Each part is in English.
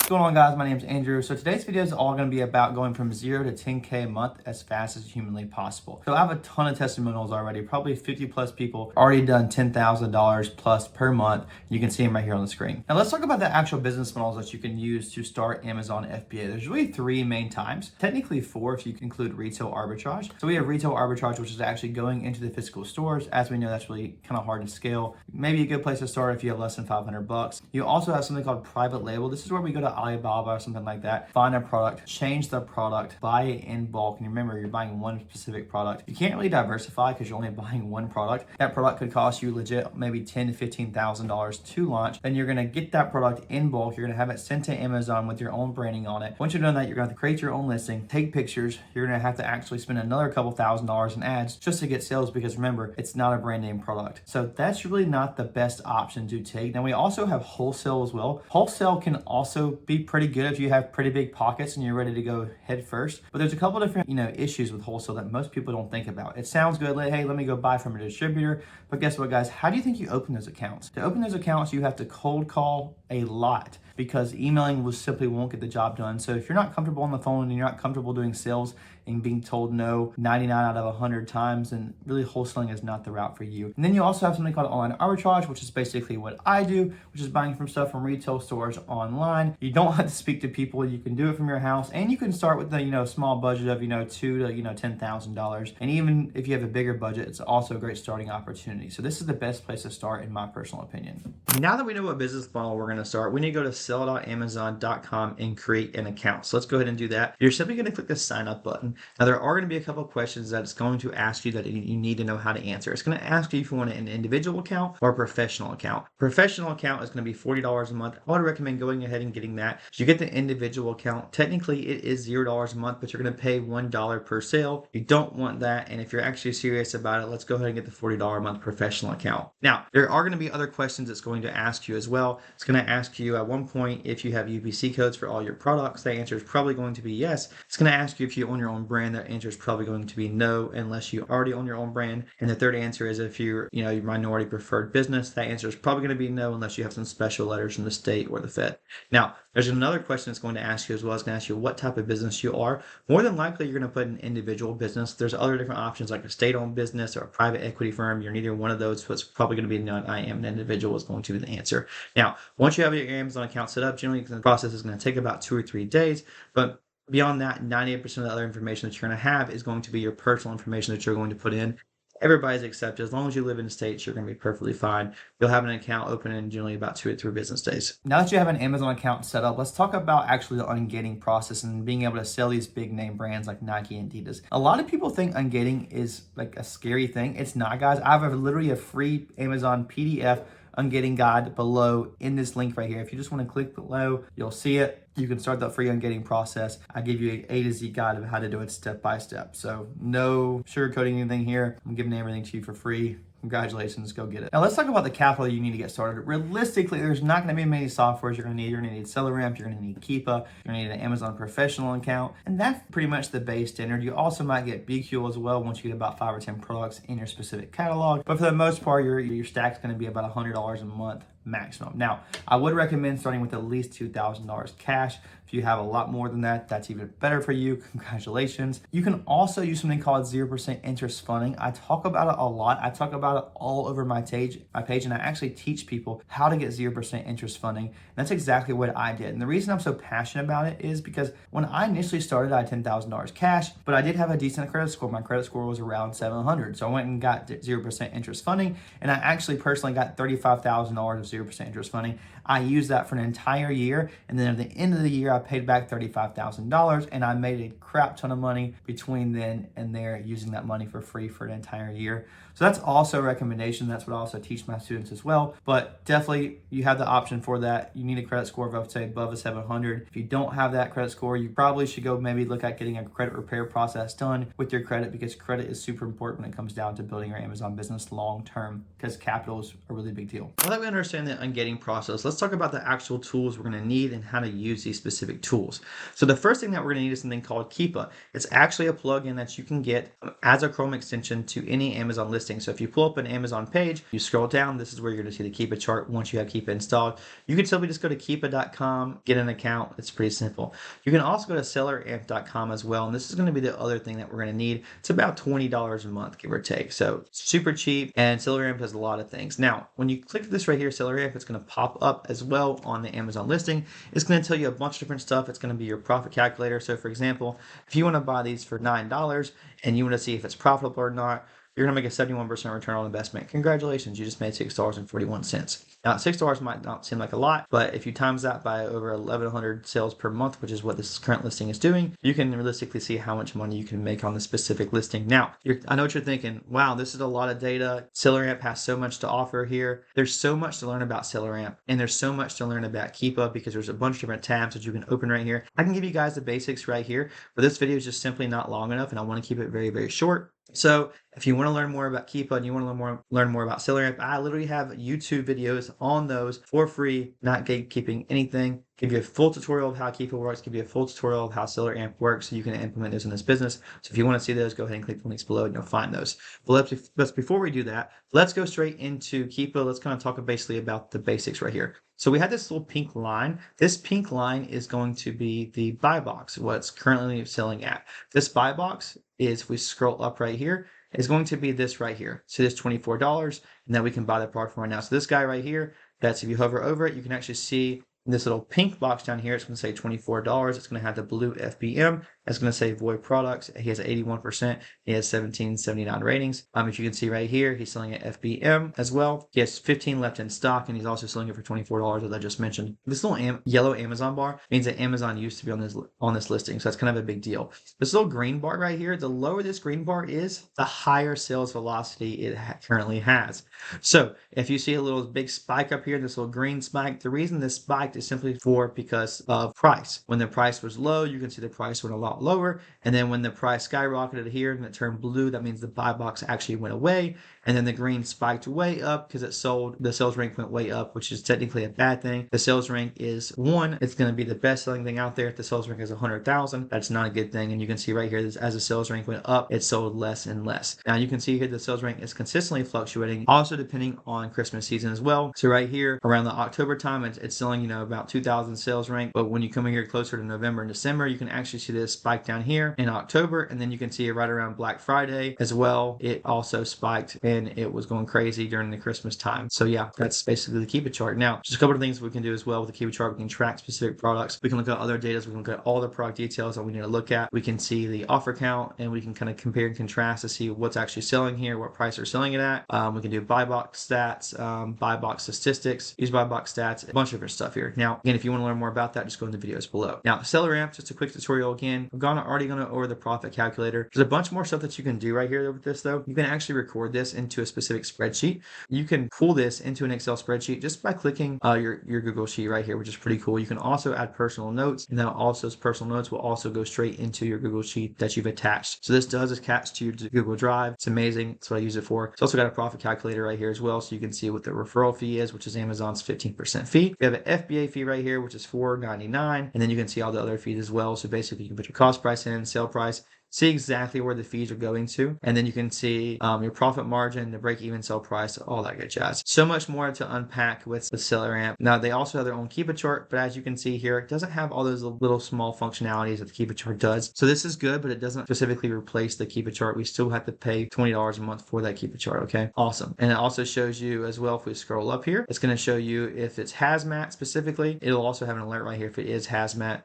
What's going on, guys? My name is Andrew. So today's video is all going to be about going from 0 to 10K a month as fast as humanly possible. So I have a ton of testimonials already, probably 50 plus people already done $10,000 plus per month. You can see them right here on the screen. Now let's talk about the actual business models that you can use to start Amazon FBA. There's really three main types, technically four if you include retail arbitrage. So we have retail arbitrage, which is actually going into the physical stores. As we know, that's really kind of hard to scale. Maybe a good place to start if you have less than 500 bucks. You also have something called private label. This is where we go to Alibaba or something like that, find a product, change the product, buy it in bulk. And remember, you're buying one specific product. You can't really diversify because you're only buying one product. That product could cost you legit maybe $10,000 to $15,000 to launch. Then you're going to get that product in bulk. You're going to have it sent to Amazon with your own branding on it. Once you're done that, you're going to have to create your own listing, take pictures. You're going to have to actually spend another couple $1,000s in ads just to get sales because remember, it's not a brand name product. So that's really not the best option to take. Now we also have wholesale as well. Wholesale can also be pretty good if you have pretty big pockets and you're ready to go head first. But there's a couple different, issues with wholesale that most people don't think about. It sounds good, like, hey, let me go buy from a distributor. But guess what, guys? How do you think you open those accounts? To open those accounts, you have to cold call a lot because emailing will simply won't get the job done. So if you're not comfortable on the phone and you're not comfortable doing sales and being told no 99 out of 100 times, then really wholesaling is not the route for you. And then you also have something called online arbitrage, which is basically what I do, which is buying from stuff from retail stores online. You don't have to speak to people. You can do it from your house, and you can start with a small budget of $2,000 to $10,000. And even if you have a bigger budget, it's also a great starting opportunity. So this is the best place to start, in my personal opinion. Now that we know what business model we're going to start, we need to go to sell.amazon.com and create an account. So let's go ahead and do that. You're simply going to click the sign up button. Now there are going to be a couple of questions that it's going to ask you that you need to know how to answer. It's going to ask you if you want an individual account or a professional account. Professional account is going to be $40 a month. I would recommend going ahead and getting that. So you get the individual account. Technically it is $0 a month, but you're going to pay $1 per sale. You don't want that. And if you're actually serious about it, let's go ahead and get the $40 a month professional account. Now there are going to be other questions it's going to ask you as well. It's going to ask you at one point if you have UPC codes for all your products. The answer is probably going to be yes. It's going to ask you if you own your own brand. That answer is probably going to be no, unless you already own your own brand. And the third answer is if you're, your minority preferred business. That answer is probably going to be no, unless you have some special letters from the state or the Fed. Now, there's another question it's going to ask you as well. It's going to ask you what type of business you are. More than likely, you're going to put an individual business. There's other different options like a state-owned business or a private equity firm. You're neither one of those, so it's probably going to be no. I am an individual is going to be the answer. Now, once you have your Amazon account set up, generally the process is going to take about 2 or 3 days, but beyond that, 98% of the other information that you're going to have is going to be your personal information that you're going to put in. Everybody's accepted. As long as you live in the States, you're going to be perfectly fine. You'll have an account open in generally about 2 or 3 business days. Now that you have an Amazon account set up, let's talk about actually the ungating process and being able to sell these big name brands like Nike and Adidas. A lot of people think ungating is like a scary thing. It's not, guys. I have literally a free Amazon PDF ungating guide below in this link right here. If you just want to click below, you'll see it. You can start the free ungating process. I give you an A to Z guide of how to do it step by step. So no sugarcoating anything here. I'm giving everything to you for free. Congratulations, go get it. Now let's talk about the capital you need to get started. Realistically, there's not going to be many softwares you're going to need. You're going to need SellerAmp, you're going to need Keepa, you're going to need an Amazon professional account, and that's pretty much the base standard. You also might get BQ as well once you get about 5 or 10 products in your specific catalog. But for the most part, your stack's going to be about $100 a month maximum. Now, I would recommend starting with at least $2,000 cash. If you have a lot more than that, that's even better for you. Congratulations. You can also use something called 0% interest funding. I talk about it a lot. I talk about it all over my page, and I actually teach people how to get 0% interest funding. And that's exactly what I did. And the reason I'm so passionate about it is because when I initially started, I had $10,000 cash, but I did have a decent credit score. My credit score was around 700. So I went and got 0% interest funding, and I actually personally got $35,000 of 0% interest funding. I used that for an entire year, and then at the end of the year, I paid back $35,000, and I made a crap ton of money between then and there using that money for free for an entire year. So that's also a recommendation. That's what I also teach my students as well. But definitely, you have the option for that. You need a credit score of, I would say, above a 700. If you don't have that credit score, you probably should go maybe look at getting a credit repair process done with your credit, because credit is super important when it comes down to building your Amazon business long term, because capital is a really big deal. Now that we understand the ungating process, let's talk about the actual tools we're going to need and how to use these specific tools. So the first thing that we're going to need is something called Keepa. It's actually a plugin that you can get as a Chrome extension to any Amazon listing. So if you pull up an Amazon page, you scroll down, this is where you're going to see the Keepa chart once you have Keepa installed. You can simply just go to keepa.com, get an account. It's pretty simple. You can also go to selleramp.com as well, and this is going to be the other thing that we're going to need. It's about $20 a month, give or take. So super cheap, and SellerAmp does a lot of things. Now, when you click this right here, SellerAmp, it's going to pop up as well on the Amazon listing. It's going to tell you a bunch of different stuff. It's going to be your profit calculator. So for example, if you want to buy these for $9 and you want to see if it's profitable or not, you're going to make a 71% return on investment. Congratulations, you just made $6.41. Now, $6 might not seem like a lot, but if you times that by over 1,100 sales per month, which is what this current listing is doing, you can realistically see how much money you can make on this specific listing. Now, I know what you're thinking. Wow, this is a lot of data. SellerAmp has so much to offer here. There's so much to learn about SellerAmp, and there's so much to learn about Keepa because there's a bunch of different tabs that you can open right here. I can give you guys the basics right here, but this video is just simply not long enough, and I want to keep it very, very short. So if you want to learn more about Keepa and you want to learn more about SellerAmp, I literally have YouTube videos on those for free, not gatekeeping anything. Give you a full tutorial of how Keepa works, give you a full tutorial of how SellerAmp works so you can implement those in this business. So if you want to see those, go ahead and click the links below and you'll find those. But before we do that, let's go straight into Keepa. Let's kind of talk basically about the basics right here. So we had this little pink line. This pink line is going to be the buy box, what it's currently selling at. This buy box is, if we scroll up right here, is going to be this right here. So this $24, and then we can buy the product from right now. So this guy right here, that's if you hover over it, you can actually see this little pink box down here. It's going to say $24. It's going to have the blue FBM. It's going to say void products. He has 81%. He has 1779 ratings. If you can see right here, he's selling at FBM as well. He has 15 left in stock, and he's also selling it for $24, as I just mentioned. This little yellow Amazon bar means that Amazon used to be on this listing, so that's kind of a big deal. This little green bar right here, the lower this green bar is, the higher sales velocity it currently has. So if you see a little big spike up here, this little green spike, the reason this spiked is simply because of price. When the price was low, you can see the price went a lot lower, and then when the price skyrocketed here and it turned blue, that means the buy box actually went away, and then the green spiked way up because it sold. The sales rank went way up, which is technically a bad thing. The sales rank is 1. It's going to be the best selling thing out there. If the sales rank is 100,000, that's not a good thing. And you can see right here, as the sales rank went up, it sold less and less. Now you can see here the sales rank is consistently fluctuating, also depending on Christmas season as well. So right here around the October time, it's selling about 2,000 sales rank, but when you come in here closer to November and December, you can actually see this spike down here in October, and then you can see it right around Black Friday as well. It also spiked and it was going crazy during the Christmas time. So yeah, that's basically the Keepa chart. Now, just a couple of things we can do as well with the Keepa chart. We can track specific products. We can look at other data. We can look at all the product details that we need to look at. We can see the offer count, and we can kind of compare and contrast to see what's actually selling here, what price they're selling it at. We can do buy box stats, buy box statistics, use buy box stats, a bunch of different stuff here. Now, again, if you want to learn more about that, just go in the videos below. Now, SellerAmp, just a quick tutorial again. We've already gone over the profit calculator. There's a bunch more stuff that you can do right here with this though. You can actually record this into a specific spreadsheet. You can pull this into an Excel spreadsheet just by clicking your Google Sheet right here, which is pretty cool. You can also add personal notes, and then also those personal notes will also go straight into your Google Sheet that you've attached. So this does attach to your Google Drive. It's amazing. That's what I use it for. It's also got a profit calculator right here as well, so you can see what the referral fee is, which is Amazon's 15% fee. We have an FBA fee right here, which is $4.99, and then you can see all the other fees as well. So basically, you can put your cost price in, sale price, see exactly where the fees are going to, and then you can see your profit margin, the break-even sell price, all that good jazz. So much more to unpack with the SellerAmp. Now, they also have their own Keepa chart, but as you can see here, it doesn't have all those little small functionalities that the Keepa chart does. So this is good, but it doesn't specifically replace the Keepa chart. We still have to pay $20 a month for that Keepa chart, okay? Awesome. And it also shows you as well, if we scroll up here, it's going to show you if it's hazmat specifically. It'll also have an alert right here if it is hazmat.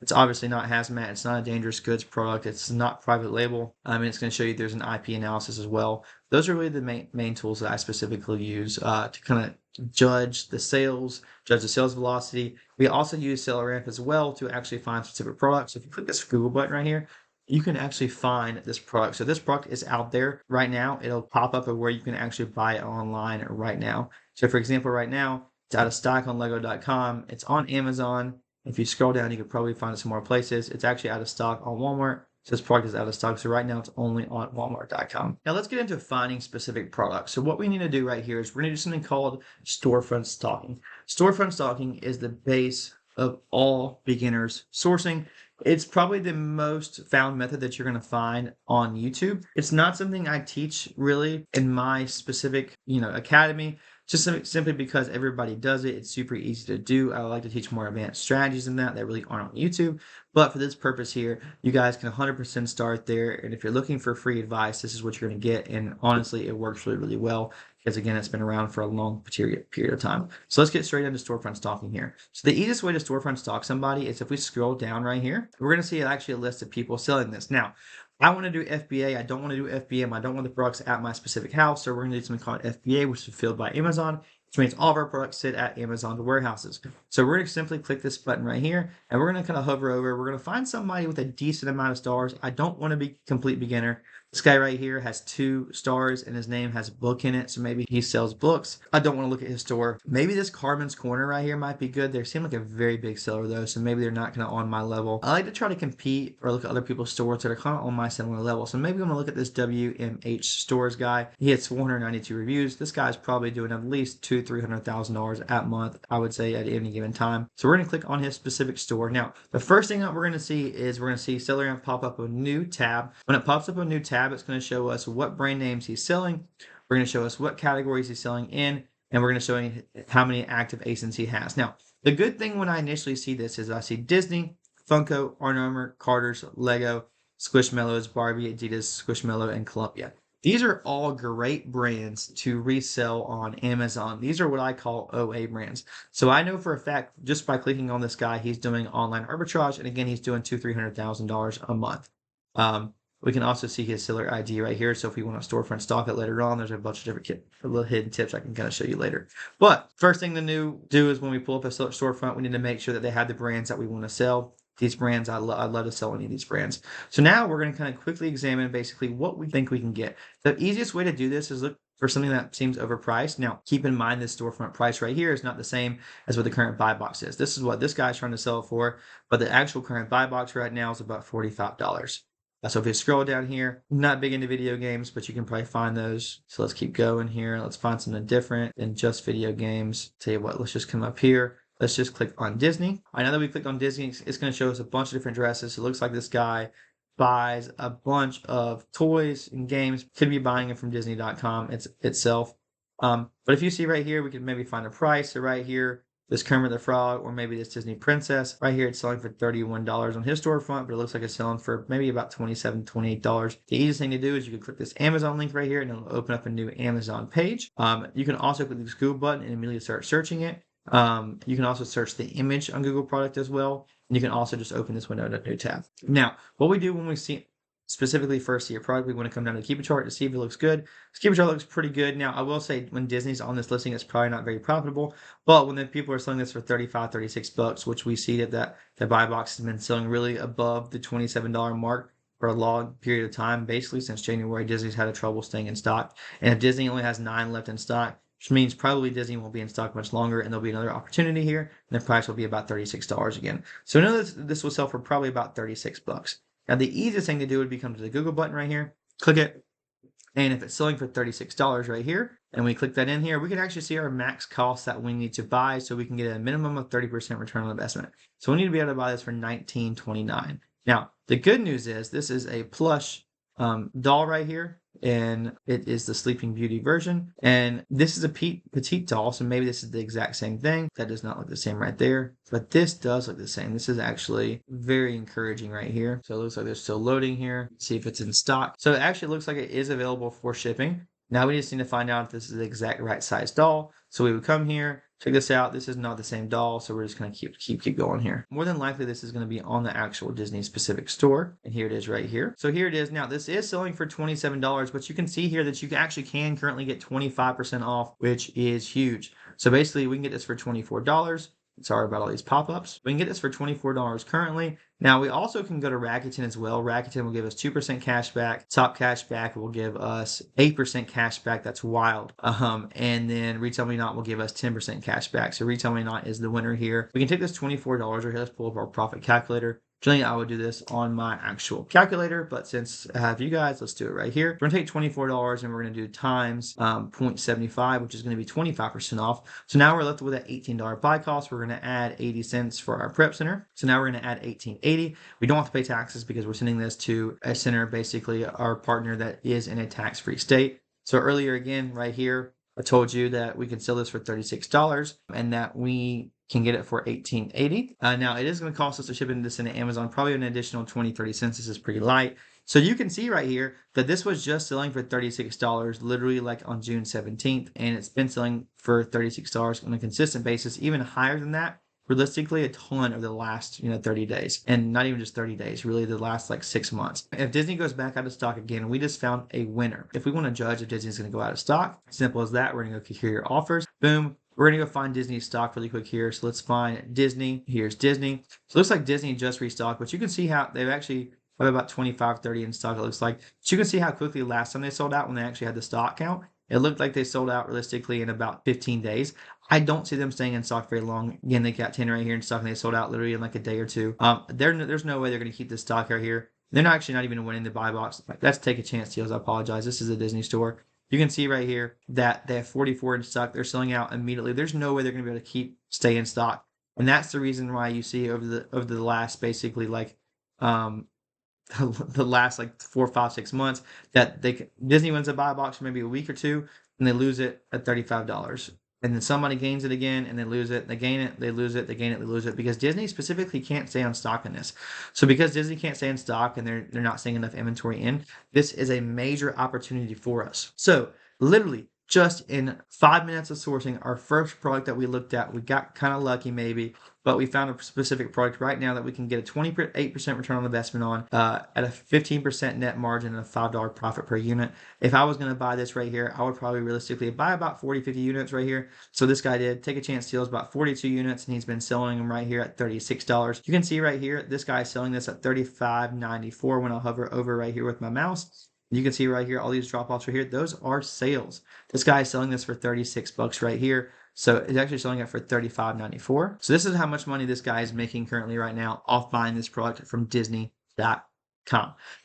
It's obviously not hazmat. It's not a dangerous goods product. It's not private label. And it's going to show you there's an IP analysis as well. Those are really the main tools that I specifically use to kind of judge the sales velocity. We also use SellerAmp as well to actually find specific products. So if you click this Google button right here, you can actually find this product. So this product is out there right now. It'll pop up of where you can actually buy it online right now. So for example, right now, it's out of stock on lego.com. It's on Amazon. If you scroll down, you could probably find it some more places. It's actually out of stock on Walmart. So this product is out of stock. So right now it's only on Walmart.com. Now let's get into finding specific products. So what we need to do right here is we're going to do something called storefront stalking. Storefront stalking is the base of all beginners sourcing. It's probably the most found method that you're going to find on YouTube. It's not something I teach really in my specific, academy, just simply because everybody does it. It's super easy to do. I like to teach more advanced strategies than that really aren't on YouTube. But for this purpose here, you guys can 100% start there. And if you're looking for free advice, this is what you're going to get. And honestly, it works really, really well because, again, it's been around for a long period of time. So let's get straight into storefront stalking here. So the easiest way to storefront stalk somebody is if we scroll down right here, we're going to see actually a list of people selling this. Now, I want to do FBA. I don't want to do FBM. I don't want the products at my specific house. So we're going to do something called FBA, which is fulfilled by Amazon, which means all of our products sit at Amazon's warehouses. So we're going to simply click this button right here, and we're going to kind of hover over. We're going to find somebody with a decent amount of stars. I don't want to be a complete beginner. This guy right here has 2 stars, and his name has book in it, so maybe he sells books. I don't want to look at his store. Maybe this Carmen's Corner right here might be good. They seem like a very big seller, though, so maybe they're not kind of on my level. I like to try to compete or look at other people's stores that are kind of on my similar level. So maybe I'm going to look at this WMH Stores guy. He has 492 reviews. This guy's probably doing at least $200,000-$300,000 a month, I would say, at any given time. So we're going to click on his specific store. Now, the first thing that we're going to see is we're going to see Seller pop up a new tab. When it pops up a new tab, it's going to show us what brand names he's selling. We're going to show us what categories he's selling in, and we're going to show you how many active ASINs he has. Now, the good thing when I initially see this is I see Disney, Funko, Under Armour, Carter's, Lego, Squishmallows, Barbie, Adidas, Squishmallow, and Columbia. These are all great brands to resell on Amazon. These are what I call OA brands. So I know for a fact, just by clicking on this guy, he's doing online arbitrage. And again, he's doing $200,000-$300,000 a month. We can also see his seller ID right here. So if we want to storefront stock it later on, there's a bunch of different little hidden tips I can kind of show you later. But first thing to do is when we pull up a storefront, we need to make sure that they have the brands that we want to sell. These brands, I love to sell any of these brands. So now we're going to kind of quickly examine basically what we think we can get. The easiest way to do this is look for something that seems overpriced. Now, keep in mind this storefront price right here is not the same as what the current buy box is. This is what this guy's trying to sell it for, but the actual current buy box right now is about $45. So if you scroll down here, I'm not big into video games, but you can probably find those. So let's keep going here. Let's find something different than just video games. Tell you what, let's just come up here. Let's just click on Disney. I know that we clicked on Disney. It's going to show us a bunch of different dresses. It looks like this guy buys a bunch of toys and games. Could be buying it from Disney.com itself. But if you see right here, we could maybe find a price. So right here, this Kermit the Frog, or maybe this Disney Princess. Right here, it's selling for $31 on his storefront, but it looks like it's selling for maybe about $27, $28. The easiest thing to do is you can click this Amazon link right here, and it'll open up a new Amazon page. You can also click this Google button and immediately start searching it. You can also search the image on Google product as well. And you can also just open this window in a new tab. Now, what we do when we specifically first see a product, we want to come down to the keeper chart to see if it looks good. This keeper chart looks pretty good. Now, I will say when Disney's on this listing, it's probably not very profitable. But when the people are selling this for $35, $36, which we see that the buy box has been selling really above the $27 mark for a long period of time, basically since January, Disney's had a trouble staying in stock. And if Disney only has 9 left in stock, which means probably Disney won't be in stock much longer, and there'll be another opportunity here, and the price will be about $36 again. So I know this will sell for probably about $36. Now, the easiest thing to do would be come to the Google button right here, click it, and if it's selling for $36 right here, and we click that in here, we can actually see our max cost that we need to buy, so we can get a minimum of 30% return on investment. So we need to be able to buy this for $19.29. Now, the good news is this is a plush doll right here, and it is the Sleeping Beauty version, and this is a petite doll, so maybe this is the exact same thing. That does not look the same right there, but this does look the same. This is actually very encouraging right here. So it looks like they're still loading here. Let's see if it's in stock. So it actually looks like it is available for shipping. Now we just need to find out if this is the exact right size doll. So we would come here, check this out. This is not the same doll, so we're just going to keep going here. More than likely, this is going to be on the actual Disney specific store, and here it is right here. So here it is. Now this is selling for $27, but you can see here that you actually can currently get 25% off, which is huge. So basically, we can get this for $24. Sorry about all these pop-ups. We can get this for $24 currently. Now, we also can go to Rakuten as well. Rakuten will give us 2% cash back. Top cash back will give us 8% cash back. That's wild. And then Retail Me Not will give us 10% cash back. So Retail Me Not is the winner here. We can take this $24 right here. Let's pull up our profit calculator. Generally, I would do this on my actual calculator, but since I have you guys, let's do it right here. We're gonna take $24 and we're gonna do times 0.75, which is gonna be 25% off. So now we're left with an $18 buy cost. We're gonna add 80 cents for our prep center. So now we're gonna add $18.80. We don't have to pay taxes because we're sending this to a center, basically our partner that is in a tax-free state. So earlier again, right here, I told you that we could sell this for $36 and that we can get it for $18.80. Now it is going to cost us to ship this into Amazon, probably an additional 20-30 cents. This is pretty light. So you can see right here that this was just selling for $36, literally like on June 17th, and it's been selling for $36 on a consistent basis, even higher than that. Realistically, a ton of the last 30 days, and not even just 30 days, really the last like 6 months. If Disney goes back out of stock again, we just found a winner. If we want to judge if Disney's going to go out of stock, simple as that. We're going to go click here, offers, boom. We're going to go find Disney stock really quick here. So let's find Disney. Here's Disney. So it looks like Disney just restocked, but you can see how they've actually have about 25, 30 in stock, it looks like. So you can see how quickly last time they sold out when they actually had the stock count. It looked like they sold out realistically in about 15 days. I don't see them staying in stock very long. Again, they got 10 right here in stock, and they sold out literally in like a day or two. There's no way they're going to keep this stock right here. They're not even winning the buy box. That's take a chance deals. I apologize. This is a Disney store. You can see right here that they have 44 in stock. They're selling out immediately. There's no way they're going to be able to stay in stock, and that's the reason why you see over the last basically like the last like 4, 5, 6 months that Disney wins a buy box for maybe a week or two, and they lose it at $35. And then somebody gains it again, and they lose it. They gain it, they lose it, they gain it, they lose it, because Disney specifically can't stay on stock in this. So because Disney can't stay in stock and they're not seeing enough inventory in, this is a major opportunity for us. So literally just in 5 minutes of sourcing our first product that we looked at, we got kind of lucky maybe, but we found a specific product right now that we can get a 28% return on investment on at a 15% net margin and a $5 profit per unit. If I was going to buy this right here, I would probably realistically buy about 40, 50 units right here. So this guy did take a chance deals about 42 units, and he's been selling them right here at $36. You can see right here, this guy is selling this at $35.94 when I hover over right here with my mouse. You can see right here, all these drop-offs right here, those are sales. This guy is selling this for $36 right here. So it's actually selling it for $35.94. So this is how much money this guy is making currently right now off buying this product from Disney.com.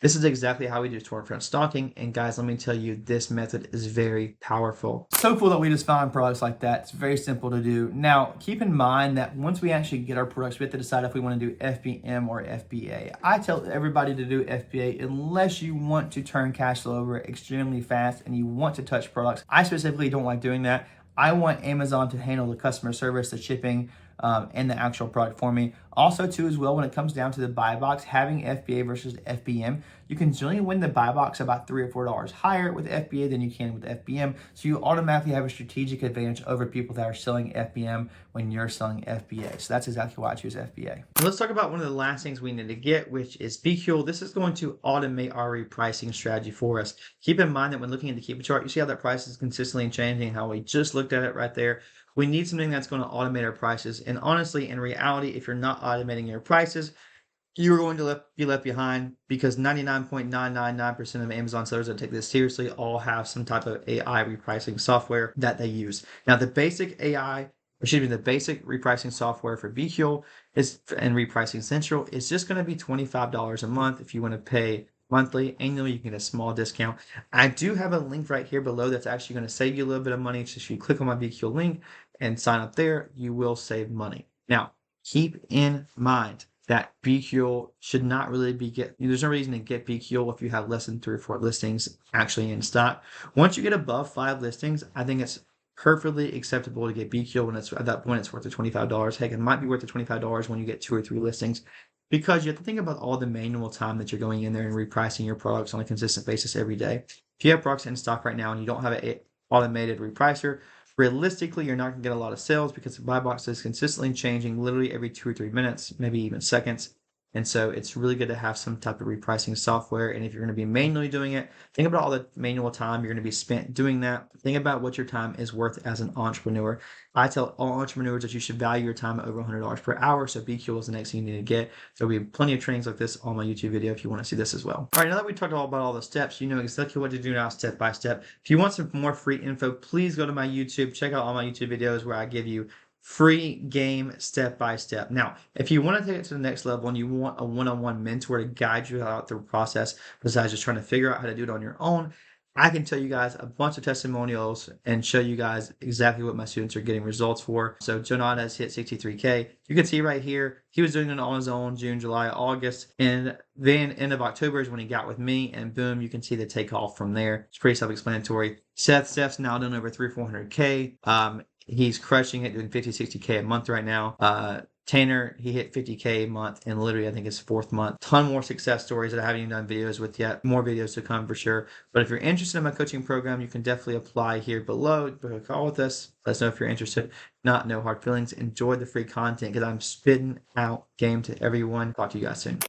This is exactly how we do storefront stalking. And guys, let me tell you, this method is very powerful. So cool that we just find products like that. It's very simple to do. Now, keep in mind that once we actually get our products, we have to decide if we want to do FBM or FBA. I tell everybody to do FBA unless you want to turn cash flow over extremely fast and you want to touch products. I specifically don't like doing that. I want Amazon to handle the customer service, the shipping, and the actual product for me. Also, too, as well, when it comes down to the buy box, having FBA versus FBM, you can generally win the buy box about $3 or $4 higher with FBA than you can with FBM. So you automatically have a strategic advantage over people that are selling FBM when you're selling FBA. So that's exactly why I choose FBA. Let's talk about one of the last things we need to get, which is BQL. This is going to automate our repricing strategy for us. Keep in mind that when looking at the Keep chart, you see how that price is consistently changing, how we just looked at it right there. We need something that's going to automate our prices. And honestly, in reality, if you're not automating your prices, you're going to be left behind, because 99.999% of Amazon sellers that take this seriously all have some type of AI repricing software that they use. Now, the basic the basic repricing software for BQL and Repricing Central is just going to be $25 a month. If you want to pay monthly, annually, you can get a small discount. I do have a link right here below that's actually going to save you a little bit of money. So if you click on my BQL link and sign up there, you will save money. Now, keep in mind that BQL should not really there's no reason to get BQL if you have less than 3 or 4 listings actually in stock. Once you get above 5 listings, I think it's perfectly acceptable to get BQL when at that point it's worth the $25. Heck, it might be worth the $25 when you get 2 or 3 listings, because you have to think about all the manual time that you're going in there and repricing your products on a consistent basis every day. If you have products in stock right now and you don't have an automated repricer, realistically, you're not going to get a lot of sales, because the buy box is consistently changing literally every 2 or 3 minutes, maybe even seconds. And so it's really good to have some type of repricing software. And if you're going to be manually doing it, think about all the manual time you're going to be spent doing that. Think about what your time is worth as an entrepreneur. I tell all entrepreneurs that you should value your time at over $100 per hour. So BQL is the next thing you need to get. There'll be plenty of trainings like this on my YouTube video if you want to see this as well. All right, now that we talked all about all the steps, you know exactly what to do now step by step. If you want some more free info, please go to my YouTube. Check out all my YouTube videos where I give you free game step by step. Now, if you want to take it to the next level and you want a one-on-one mentor to guide you out through the process, besides just trying to figure out how to do it on your own, I can tell you guys a bunch of testimonials and show you guys exactly what my students are getting results for. So Jonah has hit 63K. You can see right here, he was doing it on his own June, July, August, and then end of October is when he got with me, and boom, you can see the takeoff from there. It's pretty self-explanatory. Steph's now done over 400K. He's crushing it, doing 50, 60K a month right now. Tanner, he hit 50K a month in literally, I think, his 4th month. Ton more success stories that I haven't even done videos with yet. More videos to come for sure. But if you're interested in my coaching program, you can definitely apply here below. Book a call with us. Let us know if you're interested. Not, no hard feelings. Enjoy the free content because I'm spitting out game to everyone. Talk to you guys soon.